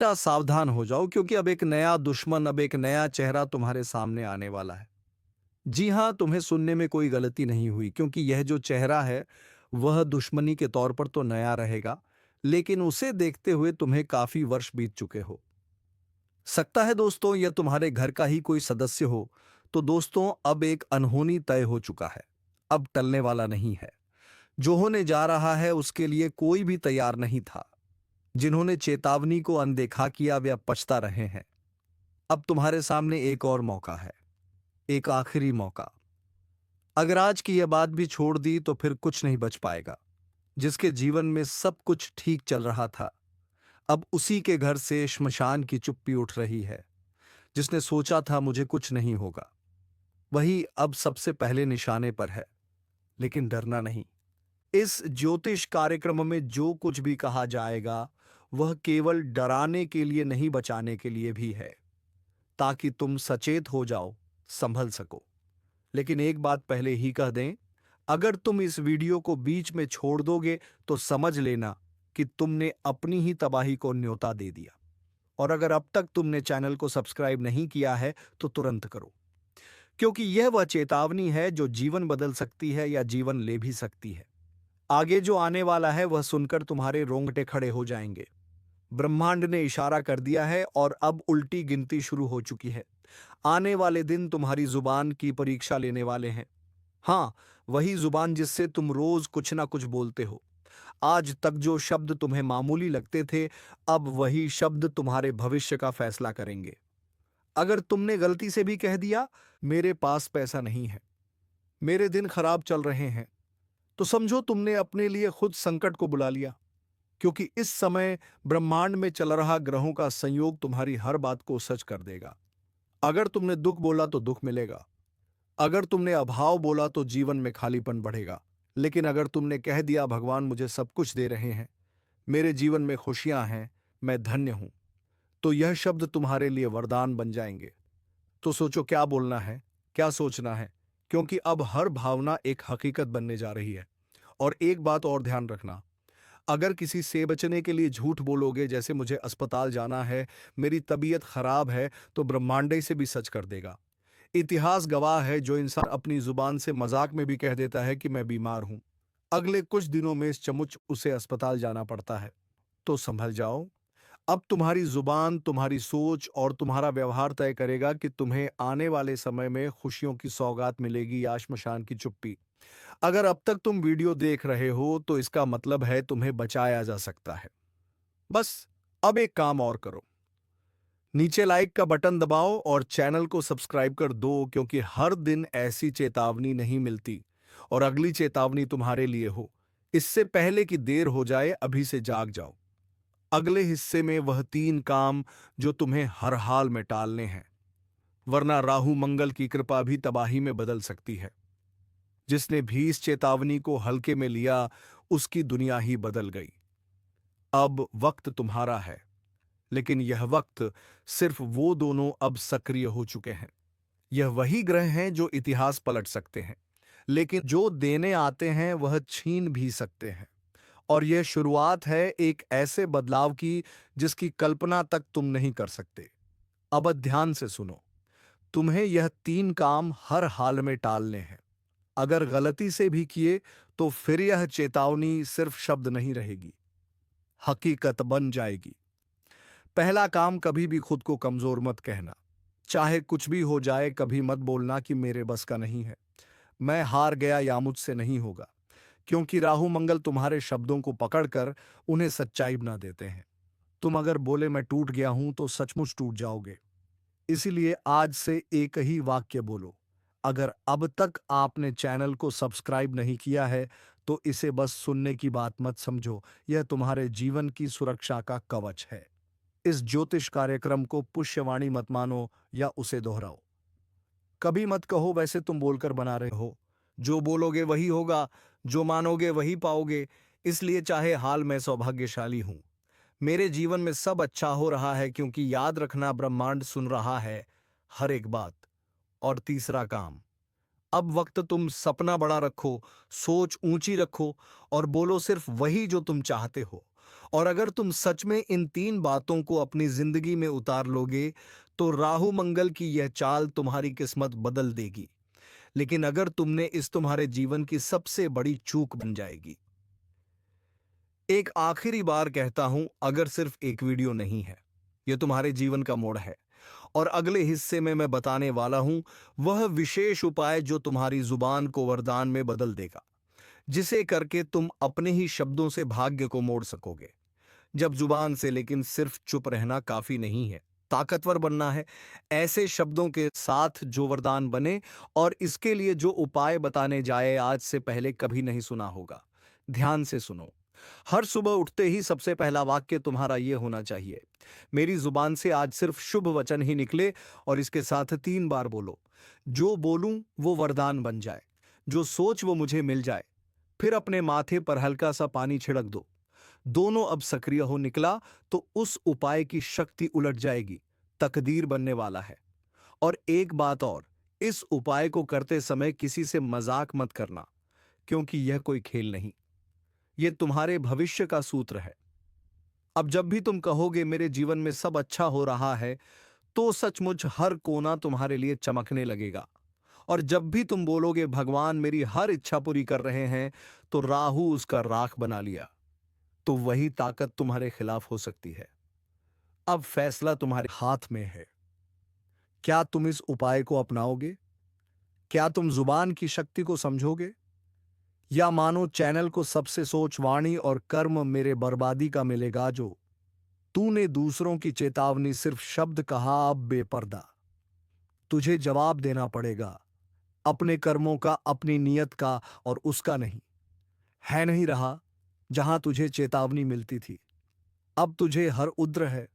सावधान हो जाओ, क्योंकि अब एक नया दुश्मन, अब एक नया चेहरा तुम्हारे सामने आने वाला है। जी हाँ, तुम्हें सुनने में कोई गलती नहीं हुई, क्योंकि यह जो चेहरा है वह दुश्मनी के तौर पर तो नया रहेगा, लेकिन उसे देखते हुए तुम्हें काफी वर्ष बीत चुके हो सकता है दोस्तों, यह तुम्हारे घर का ही कोई सदस्य हो। तो दोस्तों, अब एक अनहोनी तय हो चुका है, अब टलने वाला नहीं है। जो होने जा रहा है उसके लिए कोई भी तैयार नहीं था। जिन्होंने चेतावनी को अनदेखा किया वे अब पछता रहे हैं। अब तुम्हारे सामने एक और मौका है, एक आखिरी मौका। अगर आज की यह बात भी छोड़ दी तो फिर कुछ नहीं बच पाएगा। जिसके जीवन में सब कुछ ठीक चल रहा था, अब उसी के घर से श्मशान की चुप्पी उठ रही है। जिसने सोचा था मुझे कुछ नहीं होगा, वही अब सबसे पहले निशाने पर है। लेकिन डरना नहीं। इस ज्योतिष कार्यक्रम में जो कुछ भी कहा जाएगा वह केवल डराने के लिए नहीं, बचाने के लिए भी है, ताकि तुम सचेत हो जाओ, संभल सको। लेकिन एक बात पहले ही कह दें, अगर तुम इस वीडियो को बीच में छोड़ दोगे तो समझ लेना कि तुमने अपनी ही तबाही को न्योता दे दिया। और अगर अब तक तुमने चैनल को सब्सक्राइब नहीं किया है तो तुरंत करो, क्योंकि यह वह चेतावनी है जो जीवन बदल सकती है या जीवन ले भी सकती है। आगे जो आने वाला है वह सुनकर तुम्हारे रोंगटे खड़े हो जाएंगे। ब्रह्मांड ने इशारा कर दिया है और अब उल्टी गिनती शुरू हो चुकी है। आने वाले दिन तुम्हारी जुबान की परीक्षा लेने वाले हैं। हाँ, वही जुबान जिससे तुम रोज कुछ ना कुछ बोलते हो। आज तक जो शब्द तुम्हें मामूली लगते थे, अब वही शब्द तुम्हारे भविष्य का फैसला करेंगे। अगर तुमने गलती से भी कह दिया, मेरे पास पैसा नहीं है, मेरे दिन खराब चल रहे हैं, तो समझो तुमने अपने लिए खुद संकट को बुला लिया। क्योंकि इस समय ब्रह्मांड में चल रहा ग्रहों का संयोग तुम्हारी हर बात को सच कर देगा। अगर तुमने दुख बोला तो दुख मिलेगा, अगर तुमने अभाव बोला तो जीवन में खालीपन बढ़ेगा। लेकिन अगर तुमने कह दिया भगवान मुझे सब कुछ दे रहे हैं, मेरे जीवन में खुशियां हैं, मैं धन्य हूं, तो यह शब्द तुम्हारे लिए वरदान बन जाएंगे। तो सोचो क्या बोलना है, क्या सोचना है, क्योंकि अब हर भावना एक हकीकत बनने जा रही है। और एक बात और ध्यान रखना, अगर किसी से बचने के लिए झूठ बोलोगे, जैसे मुझे अस्पताल जाना है, मेरी तबीयत खराब है, तो ब्रह्मांड से भी सच कर देगा। इतिहास गवाह है, जो इंसान अपनी जुबान से मजाक में भी कह देता है कि मैं बीमार हूं, अगले कुछ दिनों में सचमुच उसे अस्पताल जाना पड़ता है। तो संभल जाओ। अब तुम्हारी जुबान, तुम्हारी सोच और तुम्हारा व्यवहार तय करेगा कि तुम्हें आने वाले समय में खुशियों की सौगात मिलेगी या श्मशान की चुप्पी। अगर अब तक तुम वीडियो देख रहे हो तो इसका मतलब है तुम्हें बचाया जा सकता है। बस अब एक काम और करो, नीचे लाइक का बटन दबाओ और चैनल को सब्सक्राइब कर दो, क्योंकि हर दिन ऐसी चेतावनी नहीं मिलती। और अगली चेतावनी तुम्हारे लिए हो, इससे पहले कि देर हो जाए, अभी से जाग जाओ। अगले हिस्से में वह 3 काम जो तुम्हें हर हाल में टालने हैं, वरना राहु मंगल की कृपा भी तबाही में बदल सकती है। जिसने भी इस चेतावनी को हल्के में लिया, उसकी दुनिया ही बदल गई। अब वक्त तुम्हारा है, लेकिन यह वक्त सिर्फ वो दोनों अब सक्रिय हो चुके हैं। यह वही ग्रह हैं जो इतिहास पलट सकते हैं, लेकिन जो देने आते हैं वह छीन भी सकते हैं। और यह शुरुआत है एक ऐसे बदलाव की जिसकी कल्पना तक तुम नहीं कर सकते। अब ध्यान से सुनो, तुम्हें यह 3 काम हर हाल में टालने हैं। अगर गलती से भी किए तो फिर यह चेतावनी सिर्फ शब्द नहीं रहेगी, हकीकत बन जाएगी। पहला काम, कभी भी खुद को कमजोर मत कहना। चाहे कुछ भी हो जाए, कभी मत बोलना कि मेरे बस का नहीं है, मैं हार गया या मुझसे नहीं होगा। क्योंकि राहु मंगल तुम्हारे शब्दों को पकड़कर उन्हें सच्चाई बना देते हैं। तुम अगर बोले मैं टूट गया हूं तो सचमुच टूट जाओगे। इसीलिए आज से एक ही वाक्य बोलो। अगर अब तक आपने चैनल को सब्सक्राइब नहीं किया है तो इसे बस सुनने की बात मत समझो, यह तुम्हारे जीवन की सुरक्षा का कवच है। इस ज्योतिष कार्यक्रम को पुष्यवाणी मत मानो या उसे दोहराओ। कभी मत कहो वैसे तुम बोलकर बना रहे हो। जो बोलोगे वही होगा, जो मानोगे वही पाओगे। इसलिए चाहे हाल मैं सौभाग्यशाली हूं, मेरे जीवन में सब अच्छा हो रहा है, क्योंकि याद रखना ब्रह्मांड सुन रहा है हर एक बात। और तीसरा काम, अब वक्त तुम सपना बड़ा रखो, सोच ऊंची रखो और बोलो सिर्फ वही जो तुम चाहते हो। और अगर तुम सच में इन 3 बातों को अपनी जिंदगी में उतार लोगे तो राहु मंगल की यह चाल तुम्हारी किस्मत बदल देगी। लेकिन अगर तुमने इस तुम्हारे जीवन की सबसे बड़ी चूक बन जाएगी। एक आखिरी बार कहता हूं, अगर सिर्फ एक वीडियो नहीं है, यह तुम्हारे जीवन का मोड़ है। और अगले हिस्से में मैं बताने वाला हूं वह विशेष उपाय जो तुम्हारी जुबान को वरदान में बदल देगा, जिसे करके तुम अपने ही शब्दों से भाग्य को मोड़ सकोगे। जब जुबान से लेकिन सिर्फ चुप रहना काफी नहीं है, ताकतवर बनना है, ऐसे शब्दों के साथ जो वरदान बने। और इसके लिए जो उपाय बताने जाए आज से पहले कभी नहीं सुना होगा। ध्यान से सुनो। हर सुबह उठते ही सबसे पहला वाक्य तुम्हारा यह होना चाहिए, मेरी जुबान से आज सिर्फ शुभ वचन ही निकले। और इसके साथ 3 बार बोलो, जो बोलूं वो वरदान बन जाए, जो सोच वो मुझे मिल जाए। फिर अपने माथे पर हल्का सा पानी छिड़क दो। दोनों अब सक्रिय हो निकला तो उस उपाय की शक्ति उलट जाएगी, तकदीर बनने वाला है। और एक बात और, इस उपाय को करते समय किसी से मजाक मत करना, क्योंकि यह कोई खेल नहीं, यह तुम्हारे भविष्य का सूत्र है। अब जब भी तुम कहोगे मेरे जीवन में सब अच्छा हो रहा है, तो सचमुच हर कोना तुम्हारे लिए चमकने लगेगा। और जब भी तुम बोलोगे भगवान मेरी हर इच्छा पूरी कर रहे हैं, तो राहु उसका राख बना लिया। तो वही ताकत तुम्हारे खिलाफ हो सकती है। अब फैसला तुम्हारे हाथ में है। क्या तुम इस उपाय को अपनाओगे? क्या तुम जुबान की शक्ति को समझोगे? या मानो चैनल को सबसे सोच, वाणी और कर्म मेरे बर्बादी का मिलेगा। जो तूने दूसरों की चेतावनी सिर्फ शब्द कहा, अब बेपर्दा तुझे जवाब देना पड़ेगा, अपने कर्मों का, अपनी नियत का, और उसका नहीं। है नहीं रहा जहां तुझे चेतावनी मिलती थी, अब तुझे हर उद्र है,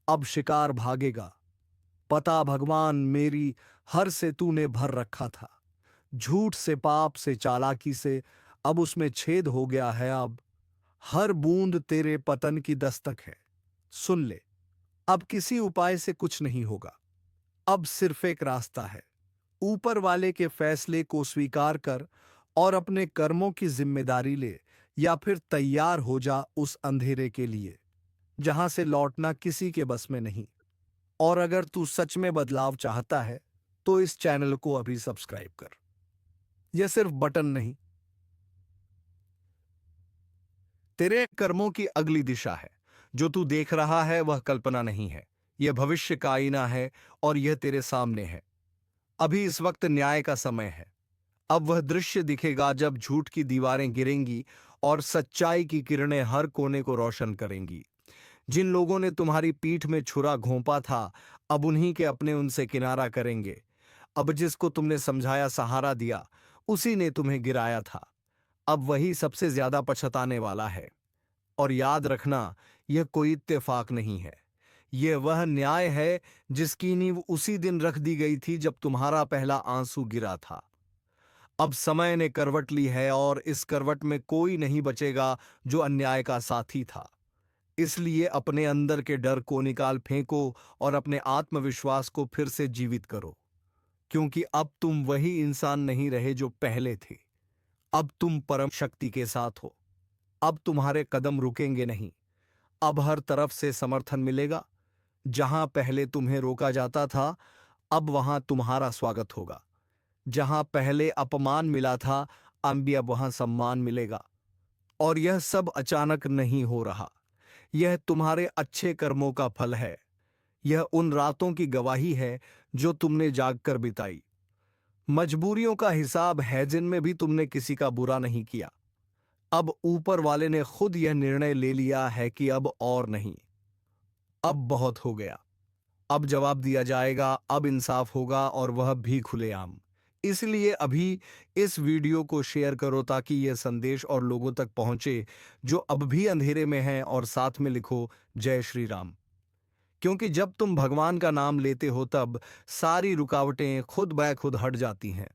अब शिकार भागेगा। पता भगवान मेरी हर से तूने भर रखा था, झूठ से, पाप से, चालाकी से, अब उसमें छेद हो गया है। अब हर बूंद तेरे पतन की दस्तक है। सुन ले, अब किसी उपाय से कुछ नहीं होगा। अब सिर्फ एक रास्ता है, ऊपर वाले के फैसले को स्वीकार कर और अपने कर्मों की जिम्मेदारी ले, या फिर तैयार हो जा उस अंधेरे के लिए जहां से लौटना किसी के बस में नहीं। और अगर तू सच में बदलाव चाहता है तो इस चैनल को अभी सब्सक्राइब कर। यह सिर्फ बटन नहीं, तेरे कर्मों की अगली दिशा है। जो तू देख रहा है वह कल्पना नहीं है, यह भविष्य का आईना है, और यह तेरे सामने है। अभी इस वक्त न्याय का समय है। अब वह दृश्य दिखेगा जब झूठ की दीवारें गिरेंगी और सच्चाई की किरणें हर कोने को रोशन करेंगी। जिन लोगों ने तुम्हारी पीठ में छुरा घोंपा था, अब उन्हीं के अपने उनसे किनारा करेंगे। अब जिसको तुमने समझाया, सहारा दिया, उसी ने तुम्हें गिराया था, अब वही सबसे ज्यादा पछताने वाला है। और याद रखना, यह कोई इत्तेफाक नहीं है, यह वह न्याय है जिसकी नींव उसी दिन रख दी गई थी जब तुम्हारा पहला आंसू गिरा था। अब समय ने करवट ली है, और इस करवट में कोई नहीं बचेगा जो अन्याय का साथी था। इसलिए अपने अंदर के डर को निकाल फेंको और अपने आत्मविश्वास को फिर से जीवित करो, क्योंकि अब तुम वही इंसान नहीं रहे जो पहले थे। अब तुम परम शक्ति के साथ हो। अब तुम्हारे कदम रुकेंगे नहीं। अब हर तरफ से समर्थन मिलेगा। जहां पहले तुम्हें रोका जाता था, अब वहां तुम्हारा स्वागत होगा। जहां पहले अपमान मिला था, अब वहां सम्मान मिलेगा। और यह सब अचानक नहीं हो रहा, यह तुम्हारे अच्छे कर्मों का फल है। यह उन रातों की गवाही है जो तुमने जागकर बिताई, मजबूरियों का हिसाब है जिनमें भी तुमने किसी का बुरा नहीं किया। अब ऊपर वाले ने खुद यह निर्णय ले लिया है कि अब और नहीं, अब बहुत हो गया। अब जवाब दिया जाएगा, अब इंसाफ होगा, और वह भी खुलेआम। इसलिए अभी इस वीडियो को शेयर करो ताकि यह संदेश और लोगों तक पहुंचे जो अब भी अंधेरे में हैं, और साथ में लिखो जय श्री राम। क्योंकि जब तुम भगवान का नाम लेते हो तब सारी रुकावटें खुद ब खुद हट जाती हैं।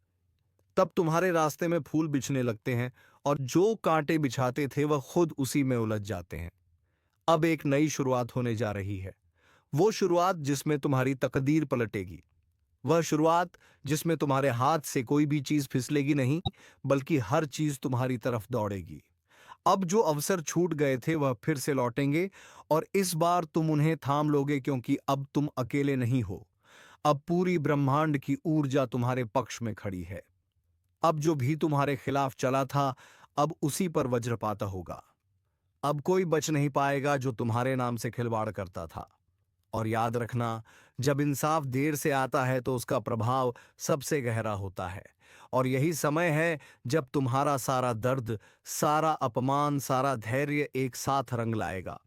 तब तुम्हारे रास्ते में फूल बिछने लगते हैं, और जो कांटे बिछाते थे वह खुद उसी में उलझ जाते हैं। अब एक नई शुरुआत होने जा रही है, वो शुरुआत जिसमें तुम्हारी तकदीर पलटेगी, वह शुरुआत जिसमें तुम्हारे हाथ से कोई भी चीज फिसलेगी नहीं, बल्कि हर चीज तुम्हारी तरफ दौड़ेगी। अब जो अवसर छूट गए थे वह फिर से लौटेंगे और इस बार तुम उन्हें थाम लोगे क्योंकि अब तुम अकेले नहीं हो। अब पूरी ब्रह्मांड की ऊर्जा तुम्हारे पक्ष में खड़ी है। अब जो भी तुम्हारे खिलाफ चला था, अब उसी पर वज्रपात होगा। अब कोई बच नहीं पाएगा जो तुम्हारे नाम से खिलवाड़ करता था। और याद रखना, जब इंसाफ देर से आता है तो उसका प्रभाव सबसे गहरा होता है। और यही समय है जब तुम्हारा सारा दर्द, सारा अपमान, सारा धैर्य एक साथ रंग लाएगा।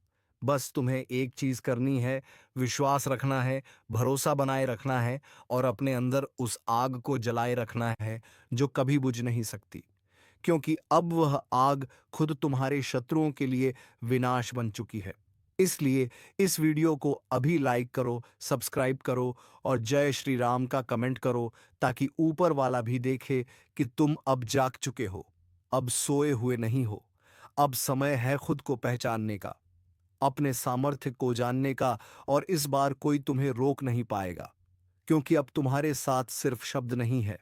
बस तुम्हें एक चीज करनी है, विश्वास रखना है, भरोसा बनाए रखना है और अपने अंदर उस आग को जलाए रखना है जो कभी बुझ नहीं सकती। क्योंकि अब वह आग खुद तुम्हारे शत्रुओं के लिए विनाश बन चुकी है। इसलिए इस वीडियो को अभी लाइक करो, सब्सक्राइब करो और जय श्री राम का कमेंट करो ताकि ऊपर वाला भी देखे कि तुम अब जाग चुके हो, अब सोए हुए नहीं हो। अब समय है खुद को पहचानने का, अपने सामर्थ्य को जानने का और इस बार कोई तुम्हें रोक नहीं पाएगा। क्योंकि अब तुम्हारे साथ सिर्फ शब्द नहीं है,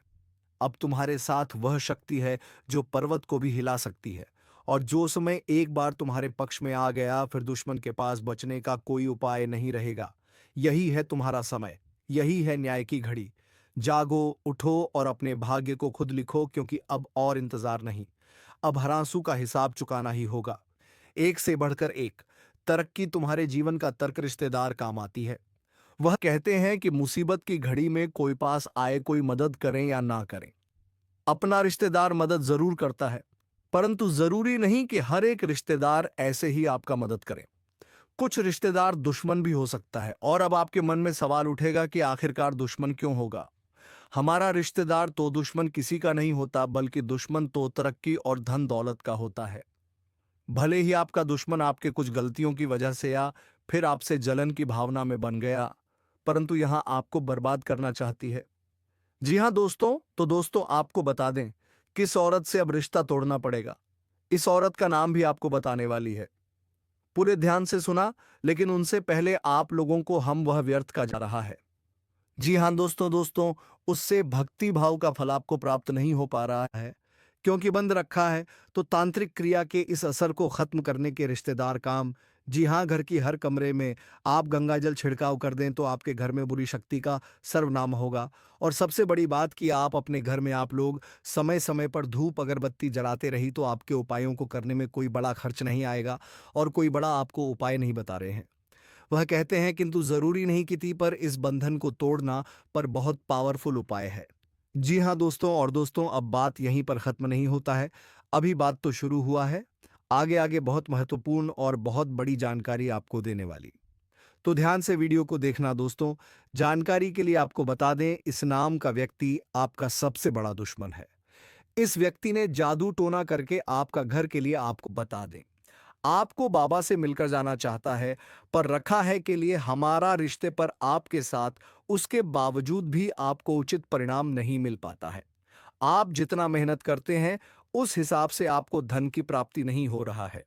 अब तुम्हारे साथ वह शक्ति है जो पर्वत को भी हिला सकती है। और जो समय एक बार तुम्हारे पक्ष में आ गया, फिर दुश्मन के पास बचने का कोई उपाय नहीं रहेगा। यही है तुम्हारा समय, यही है न्याय की घड़ी। जागो, उठो और अपने भाग्य को खुद लिखो क्योंकि अब और इंतजार नहीं। अब हरांसू का हिसाब चुकाना ही होगा। एक से बढ़कर एक तरक्की तुम्हारे जीवन का तर्क रिश्तेदार काम आती है। वह कहते हैं कि मुसीबत की घड़ी में कोई पास आए, कोई मदद करें या ना करें, अपना रिश्तेदार मदद जरूर करता है। परंतु जरूरी नहीं कि हर एक रिश्तेदार ऐसे ही आपका मदद करे। कुछ रिश्तेदार दुश्मन भी हो सकता है। और अब आपके मन में सवाल उठेगा कि आखिरकार दुश्मन क्यों होगा। हमारा रिश्तेदार तो दुश्मन किसी का नहीं होता, बल्कि दुश्मन तो तरक्की और धन दौलत का होता है। भले ही आपका दुश्मन आपके कुछ गलतियों की वजह से या फिर आपसे जलन की भावना में बन गया, परंतु यहां आपको बर्बाद करना चाहती है। जी हां दोस्तों, तो दोस्तों आपको बता दें किस औरत से अब रिश्ता तोड़ना पड़ेगा। इस औरत का नाम भी आपको बताने वाली है। पूरे ध्यान से सुना, लेकिन उनसे पहले आप लोगों को हम वह व्यर्थ का जा रहा है। जी हां दोस्तों, उससे भक्ति भाव का फल आपको प्राप्त नहीं हो पा रहा है क्योंकि बंद रखा है। तो तांत्रिक क्रिया के इस असर को खत्म करने के रिश्तेदार काम। जी हां, घर की हर कमरे में आप गंगाजल छिड़काव कर दें तो आपके घर में बुरी शक्ति का सर्वनाम होगा। और सबसे बड़ी बात कि आप अपने घर में आप लोग समय समय पर धूप अगरबत्ती जलाते रही तो आपके उपायों को करने में कोई बड़ा खर्च नहीं आएगा और कोई बड़ा आपको उपाय नहीं बता रहे हैं। वह कहते हैं किंतु जरूरी नहीं कि थी, पर इस बंधन को तोड़ना पर बहुत पावरफुल उपाय है। जी हाँ दोस्तों, और दोस्तों अब बात यहीं पर खत्म नहीं होता है, अभी बात तो शुरू हुआ है। आगे आगे बहुत महत्वपूर्ण और बहुत बड़ी जानकारी आपको देने वाली। तो ध्यान से वीडियो को देखना दोस्तों। जानकारी के लिए आपको बता दें, इस नाम का व्यक्ति आपका सबसे बड़ा दुश्मन है। इस व्यक्ति ने जादू टोना करके आपका घर के लिए आपको बता दें, आपको बाबा से मिलकर जाना चाहता है, पर रखा है के लिए हमारा रिश्ते पर आपके साथ, उसके बावजूद भी आपको उचित परिणाम नहीं मिल पाता है। आप जितना मेहनत करते हैं उस हिसाब से आपको धन की प्राप्ति नहीं हो रहा है।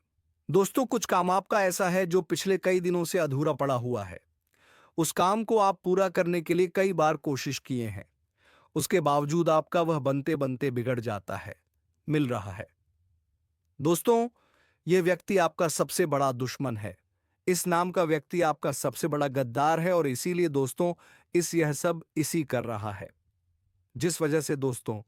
दोस्तों कुछ काम आपका ऐसा है जो पिछले कई दिनों से अधूरा पड़ा हुआ है। उस काम को आप पूरा करने के लिए कई बार कोशिश किए हैं, उसके बावजूद आपका वह बनते बनते बिगड़ जाता है, मिल रहा है। दोस्तों यह व्यक्ति आपका सबसे बड़ा दुश्मन है। इस नाम का व्यक्ति आपका सबसे बड़ा गद्दार है और इसीलिए दोस्तों यह सब इसी कर रहा है, जिस वजह से दोस्तों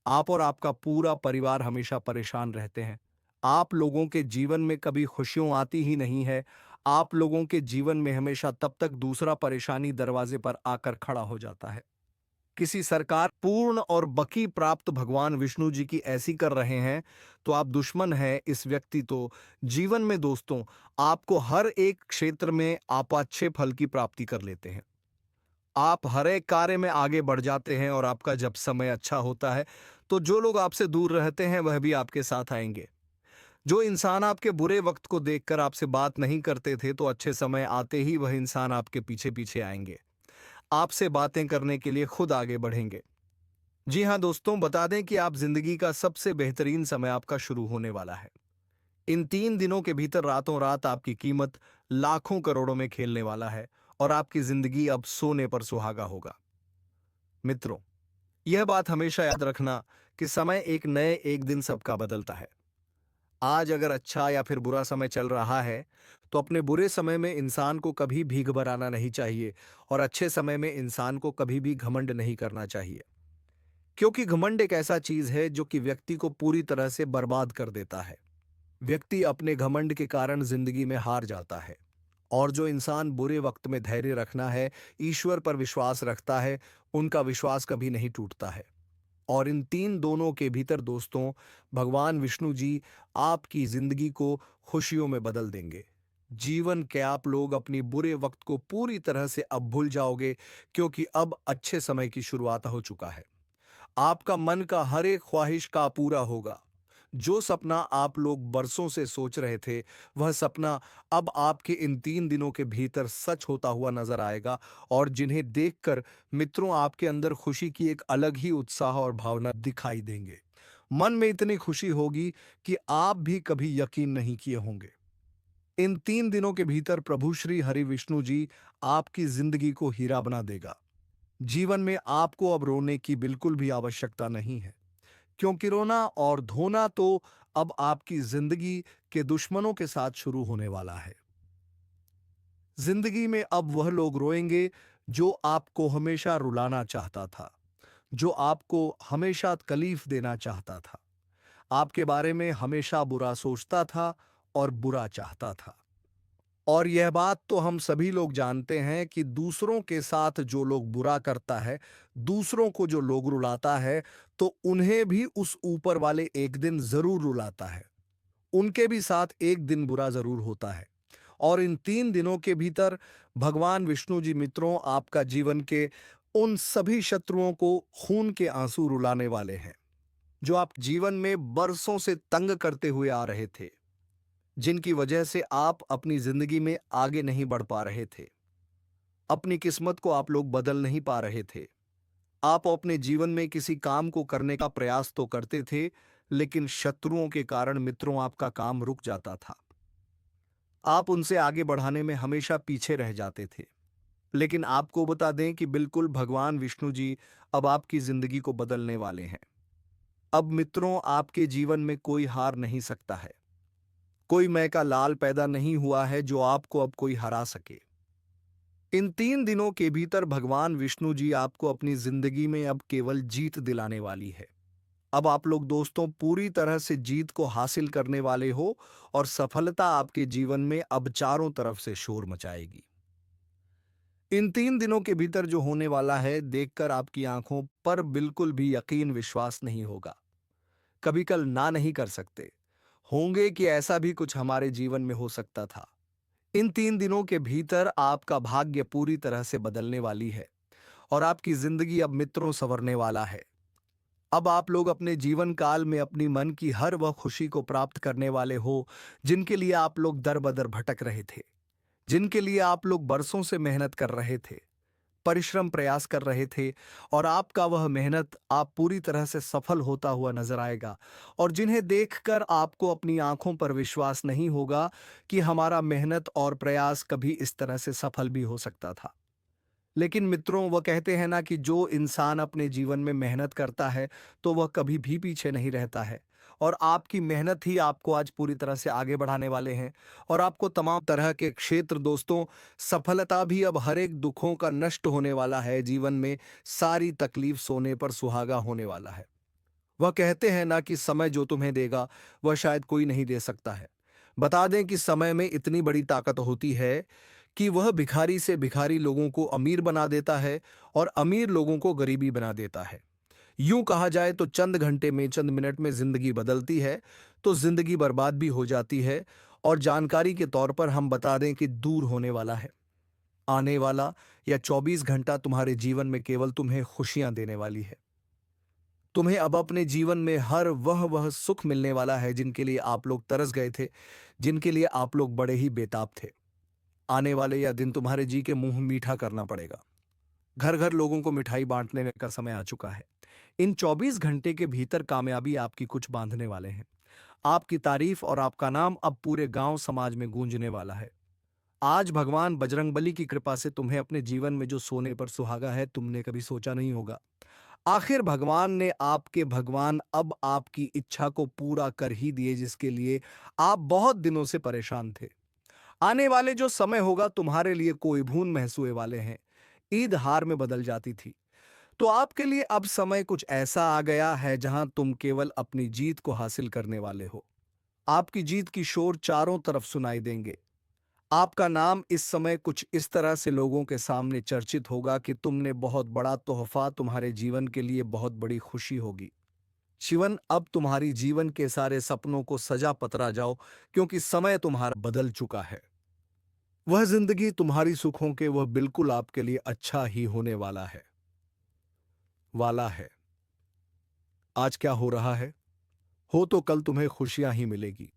आप और आपका पूरा परिवार हमेशा परेशान रहते हैं। आप लोगों के जीवन में कभी खुशियां आती ही नहीं है। आप लोगों के जीवन में हमेशा तब तक दूसरा परेशानी दरवाजे पर आकर खड़ा हो जाता है। किसी सरकार पूर्ण और बकी प्राप्त भगवान विष्णु जी की ऐसी कर रहे हैं तो आप दुश्मन हैं इस व्यक्ति। तो जीवन में दोस्तों आपको हर एक क्षेत्र में आप अच्छे फल की प्राप्ति कर लेते हैं। आप हर एक कार्य में आगे बढ़ जाते हैं और आपका जब समय अच्छा होता है तो जो लोग आपसे दूर रहते हैं वह भी आपके साथ आएंगे। जो इंसान आपके बुरे वक्त को देखकर आपसे बात नहीं करते थे तो अच्छे समय आते ही वह इंसान आपके पीछे पीछे आएंगे, आपसे बातें करने के लिए खुद आगे बढ़ेंगे। जी हां दोस्तों, बता दें कि आप जिंदगी का सबसे बेहतरीन समय आपका शुरू होने वाला है। इन 3 दिनों के भीतर रातों रात आपकी कीमत लाखों करोड़ों में खेलने वाला है और आपकी जिंदगी अब सोने पर सुहागा होगा। मित्रों यह बात हमेशा याद रखना कि समय एक दिन सबका बदलता है। आज अगर अच्छा या फिर बुरा समय चल रहा है, तो अपने बुरे समय में इंसान को कभी भी घबराना नहीं चाहिए और अच्छे समय में इंसान को कभी भी घमंड नहीं करना चाहिए। क्योंकि घमंड एक ऐसा चीज है जो कि व्यक्ति को पूरी तरह से बर्बाद कर देता है। व्यक्ति अपने घमंड के कारण जिंदगी में हार जाता है। और जो इंसान बुरे वक्त में धैर्य रखना है, ईश्वर पर विश्वास रखता है, उनका विश्वास कभी नहीं टूटता है। और इन तीन दोनों के भीतर दोस्तों, भगवान विष्णु जी आपकी जिंदगी को खुशियों में बदल देंगे। जीवन के आप लोग अपनी बुरे वक्त को पूरी तरह से अब भूल जाओगे, क्योंकि अब अच्छे समय की शुरुआत हो चुका है। आपका मन का हर एक ख्वाहिश का पूरा होगा। जो सपना आप लोग बरसों से सोच रहे थे, वह सपना अब आपके इन 3 दिनों के भीतर सच होता हुआ नजर आएगा। और जिन्हें देखकर मित्रों आपके अंदर खुशी की एक अलग ही उत्साह और भावना दिखाई देंगे। मन में इतनी खुशी होगी कि आप भी कभी यकीन नहीं किए होंगे। इन 3 दिनों के भीतर प्रभु श्री हरि विष्णु जी आपकी जिंदगी को हीरा बना देगा। जीवन में आपको अब रोने की बिल्कुल भी आवश्यकता नहीं है, क्योंकि रोना और धोना तो अब आपकी जिंदगी के दुश्मनों के साथ शुरू होने वाला है। जिंदगी में अब वह लोग रोएंगे जो आपको हमेशा रुलाना चाहता था, जो आपको हमेशा तकलीफ देना चाहता था, आपके बारे में हमेशा बुरा सोचता था और बुरा चाहता था। और यह बात तो हम सभी लोग जानते हैं कि दूसरों के साथ जो लोग बुरा करता है, दूसरों को जो लोग रुलाता है, तो उन्हें भी उस ऊपर वाले एक दिन जरूर रुलाता है। उनके भी साथ एक दिन बुरा जरूर होता है। और इन 3 दिनों के भीतर भगवान विष्णु जी मित्रों आपका जीवन के उन सभी शत्रुओं को खून के आंसू रुलाने वाले हैं, जो आप जीवन में बरसों से तंग करते हुए आ रहे थे, जिनकी वजह से आप अपनी जिंदगी में आगे नहीं बढ़ पा रहे थे। अपनी किस्मत को आप लोग बदल नहीं पा रहे थे। आप अपने जीवन में किसी काम को करने का प्रयास तो करते थे, लेकिन शत्रुओं के कारण मित्रों आपका काम रुक जाता था। आप उनसे आगे बढ़ाने में हमेशा पीछे रह जाते थे। लेकिन आपको बता दें कि बिल्कुल भगवान विष्णु जी अब आपकी जिंदगी को बदलने वाले हैं। अब मित्रों आपके जीवन में कोई हार नहीं सकता है। कोई मैं का लाल पैदा नहीं हुआ है जो आपको अब कोई हरा सके। इन 3 दिनों के भीतर भगवान विष्णु जी आपको अपनी जिंदगी में अब केवल जीत दिलाने वाली है। अब आप लोग दोस्तों पूरी तरह से जीत को हासिल करने वाले हो और सफलता आपके जीवन में अब चारों तरफ से शोर मचाएगी। इन 3 दिनों के भीतर जो होने वाला है, देखकर आपकी आंखों पर बिल्कुल भी यकीन विश्वास नहीं होगा। कभी कल ना नहीं कर सकते होंगे कि ऐसा भी कुछ हमारे जीवन में हो सकता था। इन 3 दिनों के भीतर आपका भाग्य पूरी तरह से बदलने वाली है और आपकी जिंदगी अब मित्रों संवरने वाला है। अब आप लोग अपने जीवन काल में अपनी मन की हर वह खुशी को प्राप्त करने वाले हो, जिनके लिए आप लोग दर बदर भटक रहे थे, जिनके लिए आप लोग बरसों से मेहनत कर रहे थे, परिश्रम प्रयास कर रहे थे। और आपका वह मेहनत आप पूरी तरह से सफल होता हुआ नजर आएगा। और जिन्हें देखकर आपको अपनी आंखों पर विश्वास नहीं होगा कि हमारा मेहनत और प्रयास कभी इस तरह से सफल भी हो सकता था। लेकिन मित्रों, वह कहते हैं ना कि जो इंसान अपने जीवन में मेहनत करता है, तो वह कभी भी पीछे नहीं रहता है। और आपकी मेहनत ही आपको आज पूरी तरह से आगे बढ़ाने वाले हैं। और आपको तमाम तरह के क्षेत्र दोस्तों, सफलता भी अब हर एक दुखों का नष्ट होने वाला है। जीवन में सारी तकलीफ सोने पर सुहागा होने वाला है। वह कहते हैं ना कि समय जो तुम्हें देगा, वह शायद कोई नहीं दे सकता है। बता दें कि समय में इतनी बड़ी ताकत होती है कि वह भिखारी से भिखारी लोगों को अमीर बना देता है और अमीर लोगों को गरीबी बना देता है। यूं कहा जाए तो चंद घंटे में, चंद मिनट में जिंदगी बदलती है, तो जिंदगी बर्बाद भी हो जाती है। और जानकारी के तौर पर हम बता दें कि दूर होने वाला है आने वाला या 24 घंटा तुम्हारे जीवन में केवल तुम्हें खुशियां देने वाली है। तुम्हें अब अपने जीवन में हर वह सुख मिलने वाला है जिनके लिए आप लोग तरस गए थे, जिनके लिए आप लोग बड़े ही बेताब थे। आने वाले यह दिन तुम्हारे जी के मुंह मीठा करना पड़ेगा। घर घर लोगों को मिठाई बांटने का समय आ चुका है। इन 24 घंटे के भीतर कामयाबी आपकी कुछ बांधने वाले हैं। आपकी तारीफ और आपका नाम अब पूरे गांव समाज में गूंजने वाला है। आज भगवान बजरंगबली की कृपा से तुम्हें अपने जीवन में जो सोने पर सुहागा है, तुमने कभी सोचा नहीं होगा। आखिर भगवान अब आपकी इच्छा को पूरा कर ही दिए, जिसके लिए आप बहुत दिनों से परेशान थे। आने वाले जो समय होगा तुम्हारे लिए कोई भून महसूए वाले हैं। ईद हार में बदल जाती थी, तो आपके लिए अब समय कुछ ऐसा आ गया है जहां तुम केवल अपनी जीत को हासिल करने वाले हो। आपकी जीत की शोर चारों तरफ सुनाई देंगे। आपका नाम इस समय कुछ इस तरह से लोगों के सामने चर्चित होगा कि तुमने बहुत बड़ा तोहफा, तुम्हारे जीवन के लिए बहुत बड़ी खुशी होगी। शिवन, अब तुम्हारी जीवन के सारे सपनों को सजा पतरा जाओ, क्योंकि समय तुम्हारा बदल चुका है। वह जिंदगी तुम्हारी सुखों के वह बिल्कुल आपके लिए अच्छा ही होने वाला है। आज क्या हो रहा है, हो तो कल तुम्हें खुशियां ही मिलेगी।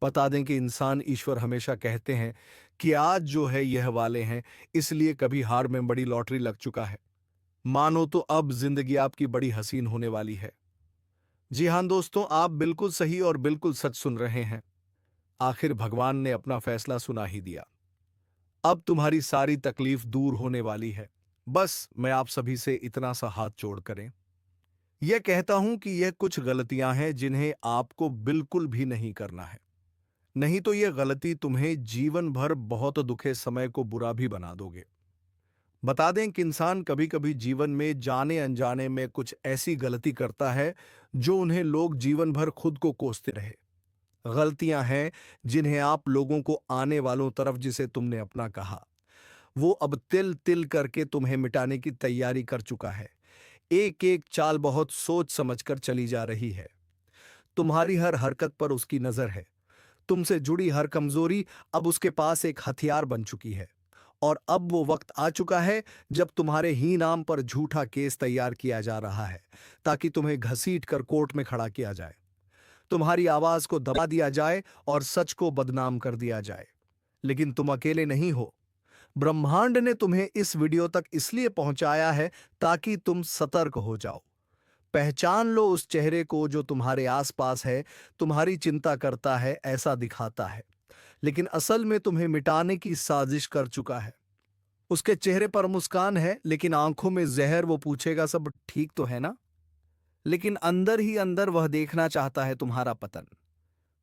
बता दें कि इंसान ईश्वर हमेशा कहते हैं कि आज जो है यह वाले हैं, इसलिए कभी हार में बड़ी लॉटरी लग चुका है। मानो तो अब जिंदगी आपकी बड़ी हसीन होने वाली है। जी हां दोस्तों, आप बिल्कुल सही और बिल्कुल सच सुन रहे हैं। आखिर भगवान ने अपना फैसला सुना ही दिया। अब तुम्हारी सारी तकलीफ दूर होने वाली है। बस मैं आप सभी से इतना सा हाथ जोड़ करें, यह कहता हूं कि यह कुछ गलतियां हैं जिन्हें आपको बिल्कुल भी नहीं करना है। नहीं तो यह गलती तुम्हें जीवन भर बहुत दुखे समय को बुरा भी बना दोगे। बता दें कि इंसान कभी कभी जीवन में जाने अनजाने में कुछ ऐसी गलती करता है जो उन्हें लोग जीवन भर खुद को कोसते रहे। गलतियां हैं जिन्हें आप लोगों को आने वालों तरफ, जिसे तुमने अपना कहा, वो अब तिल तिल करके तुम्हें मिटाने की तैयारी कर चुका है। एक एक चाल बहुत सोच समझकर चली जा रही है। तुम्हारी हर हरकत पर उसकी नजर है। तुमसे जुड़ी हर कमजोरी अब उसके पास एक हथियार बन चुकी है। और अब वो वक्त आ चुका है जब तुम्हारे ही नाम पर झूठा केस तैयार किया जा रहा है, ताकि तुम्हें घसीट कर कोर्ट में खड़ा किया जाए, तुम्हारी आवाज को दबा दिया जाए और सच को बदनाम कर दिया जाए। लेकिन तुम अकेले नहीं हो। ब्रह्मांड ने तुम्हें इस वीडियो तक इसलिए पहुंचाया है ताकि तुम सतर्क हो जाओ। पहचान लो उस चेहरे को जो तुम्हारे आसपास है, तुम्हारी चिंता करता है, ऐसा दिखाता है, लेकिन असल में तुम्हें मिटाने की साजिश कर चुका है। उसके चेहरे पर मुस्कान है, लेकिन आंखों में जहर। वो पूछेगा सब ठीक तो है ना, लेकिन अंदर ही अंदर वह देखना चाहता है तुम्हारा पतन।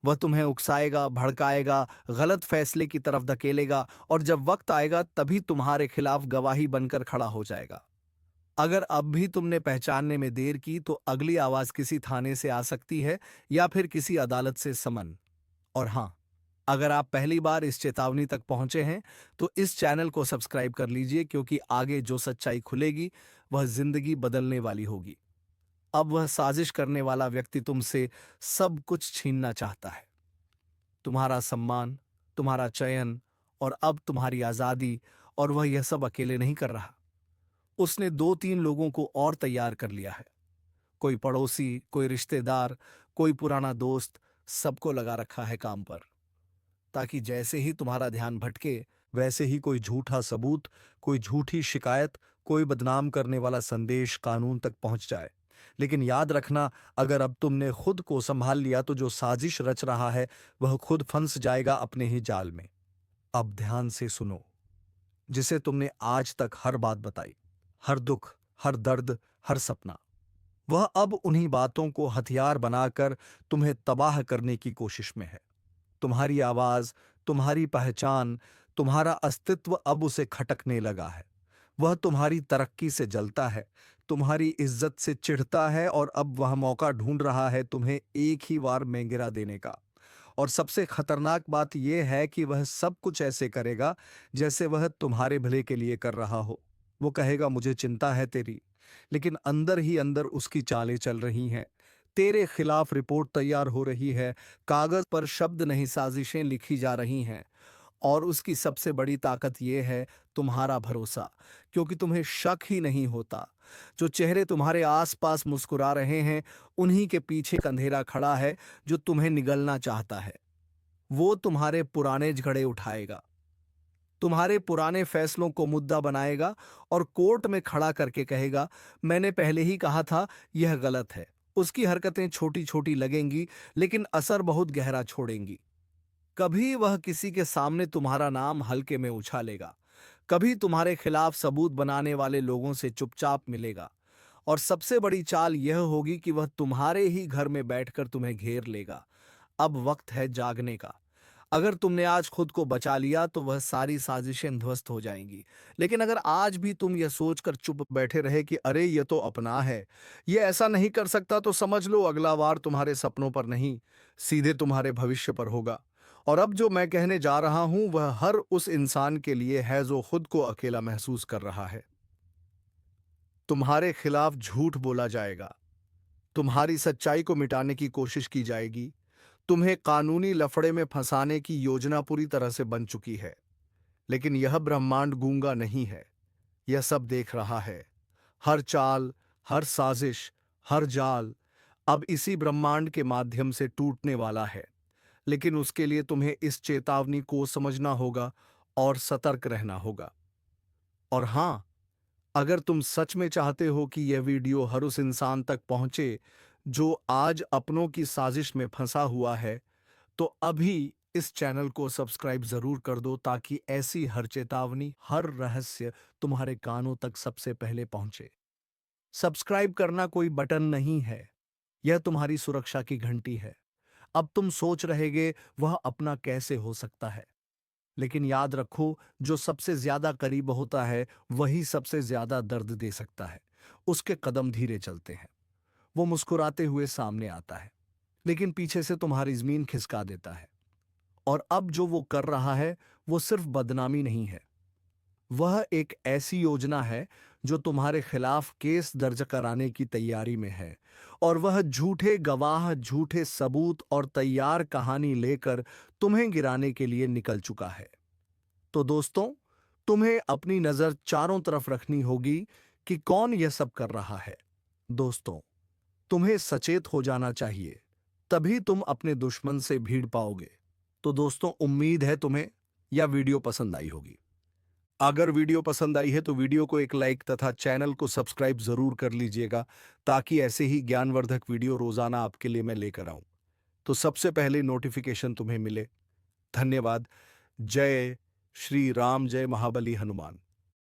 वह तुम्हें उकसाएगा, भड़काएगा, गलत फैसले की तरफ धकेलेगा, और जब वक्त आएगा तभी तुम्हारे खिलाफ गवाही बनकर खड़ा हो जाएगा। अगर अब भी तुमने पहचानने में देर की तो अगली आवाज किसी थाने से आ सकती है या फिर किसी अदालत से समन। और हां, अगर आप पहली बार इस चेतावनी तक पहुंचे हैं तो इस चैनल को सब्सक्राइब कर लीजिए, क्योंकि आगे जो सच्चाई खुलेगी वह जिंदगी बदलने वाली होगी। अब वह साजिश करने वाला व्यक्ति तुमसे सब कुछ छीनना चाहता है, तुम्हारा सम्मान, तुम्हारा चयन और अब तुम्हारी आजादी। और वह यह सब अकेले नहीं कर रहा। उसने 2-3 लोगों को और तैयार कर लिया है। कोई पड़ोसी, कोई रिश्तेदार, कोई पुराना दोस्त, सबको लगा रखा है काम पर, ताकि जैसे ही तुम्हारा ध्यान भटके, वैसे ही कोई झूठा सबूत, कोई झूठी शिकायत, कोई बदनाम करने वाला संदेश कानून तक पहुंच जाए। लेकिन याद रखना, अगर अब तुमने खुद को संभाल लिया तो जो साजिश रच रहा है वह खुद फंस जाएगा अपने ही जाल में। अब ध्यान से सुनो, जिसे तुमने आज तक हर बात बताई, हर दुख, हर दर्द, हर सपना, वह अब उन्हीं बातों को हथियार बनाकर तुम्हें तबाह करने की कोशिश में है। तुम्हारी आवाज, तुम्हारी पहचान, तुम्हारा अस्तित्व अब उसे खटकने लगा है। वह तुम्हारी तरक्की से जलता है, तुम्हारी इज्जत से चिढ़ता है, और अब वह मौका ढूंढ रहा है तुम्हें एक ही बार में गिरा देने का। और सबसे खतरनाक बात यह है कि वह सब कुछ ऐसे करेगा जैसे वह तुम्हारे भले के लिए कर रहा हो। वो कहेगा मुझे चिंता है तेरी, लेकिन अंदर ही अंदर उसकी चालें चल रही हैं। तेरे खिलाफ रिपोर्ट तैयार हो रही है, कागज पर शब्द नहीं साजिशें लिखी जा रही हैं। और उसकी सबसे बड़ी ताकत यह है तुम्हारा भरोसा, क्योंकि तुम्हें शक ही नहीं होता। जो चेहरे तुम्हारे आसपास मुस्कुरा रहे हैं, उन्हीं के पीछे एक अंधेरा खड़ा है जो तुम्हें निगलना चाहता है। वो तुम्हारे पुराने झगड़े उठाएगा, तुम्हारे पुराने फैसलों को मुद्दा बनाएगा और कोर्ट में खड़ा करके कहेगा मैंने पहले ही कहा था यह गलत है। उसकी हरकतें छोटी छोटी लगेंगी, लेकिन असर बहुत गहरा छोड़ेंगी। कभी वह किसी के सामने तुम्हारा नाम हल्के में उछालेगा, कभी तुम्हारे खिलाफ सबूत बनाने वाले लोगों से चुपचाप मिलेगा, और सबसे बड़ी चाल यह होगी कि वह तुम्हारे ही घर में बैठकर तुम्हें घेर लेगा। अब वक्त है जागने का। अगर तुमने आज खुद को बचा लिया तो वह सारी साजिशें ध्वस्त हो जाएंगी। लेकिन अगर आज भी तुम यह सोचकर चुप बैठे रहे कि अरे ये तो अपना है, ये ऐसा नहीं कर सकता, तो समझ लो अगला वार तुम्हारे सपनों पर नहीं, सीधे तुम्हारे भविष्य पर होगा। और अब जो मैं कहने जा रहा हूं वह हर उस इंसान के लिए है जो खुद को अकेला महसूस कर रहा है। तुम्हारे खिलाफ झूठ बोला जाएगा, तुम्हारी सच्चाई को मिटाने की कोशिश की जाएगी, तुम्हें कानूनी लफड़े में फंसाने की योजना पूरी तरह से बन चुकी है। लेकिन यह ब्रह्मांड गूंगा नहीं है, यह सब देख रहा है। हर चाल, हर साजिश, हर जाल अब इसी ब्रह्मांड के माध्यम से टूटने वाला है। लेकिन उसके लिए तुम्हें इस चेतावनी को समझना होगा और सतर्क रहना होगा। और हां, अगर तुम सच में चाहते हो कि यह वीडियो हर उस इंसान तक पहुंचे जो आज अपनों की साजिश में फंसा हुआ है, तो अभी इस चैनल को सब्सक्राइब जरूर कर दो ताकि ऐसी हर चेतावनी, हर रहस्य तुम्हारे कानों तक सबसे पहले पहुंचे। सब्सक्राइब करना कोई बटन नहीं है, यह तुम्हारी सुरक्षा की घंटी है। अब तुम सोच रहेगे वह अपना कैसे हो सकता है, लेकिन याद रखो जो सबसे ज्यादा करीब होता है वही सबसे ज्यादा दर्द दे सकता है। उसके कदम धीरे चलते हैं, वो मुस्कुराते हुए सामने आता है, लेकिन पीछे से तुम्हारी जमीन खिसका देता है। और अब जो वो कर रहा है वो सिर्फ बदनामी नहीं है, वह एक ऐसी योजना है जो तुम्हारे खिलाफ केस दर्ज कराने की तैयारी में है। और वह झूठे गवाह, झूठे सबूत और तैयार कहानी लेकर तुम्हें गिराने के लिए निकल चुका है। तो दोस्तों, तुम्हें अपनी नजर चारों तरफ रखनी होगी कि कौन यह सब कर रहा है। दोस्तों, तुम्हें सचेत हो जाना चाहिए, तभी तुम अपने दुश्मन से भीड़ पाओगे। तो दोस्तों, उम्मीद है तुम्हें यह वीडियो पसंद आई होगी। अगर वीडियो पसंद आई है तो वीडियो को एक लाइक तथा चैनल को सब्सक्राइब जरूर कर लीजिएगा ताकि ऐसे ही ज्ञानवर्धक वीडियो रोजाना आपके लिए मैं लेकर आऊं, तो सबसे पहले नोटिफिकेशन तुम्हें मिले। धन्यवाद। जय श्री राम, जय महाबली हनुमान।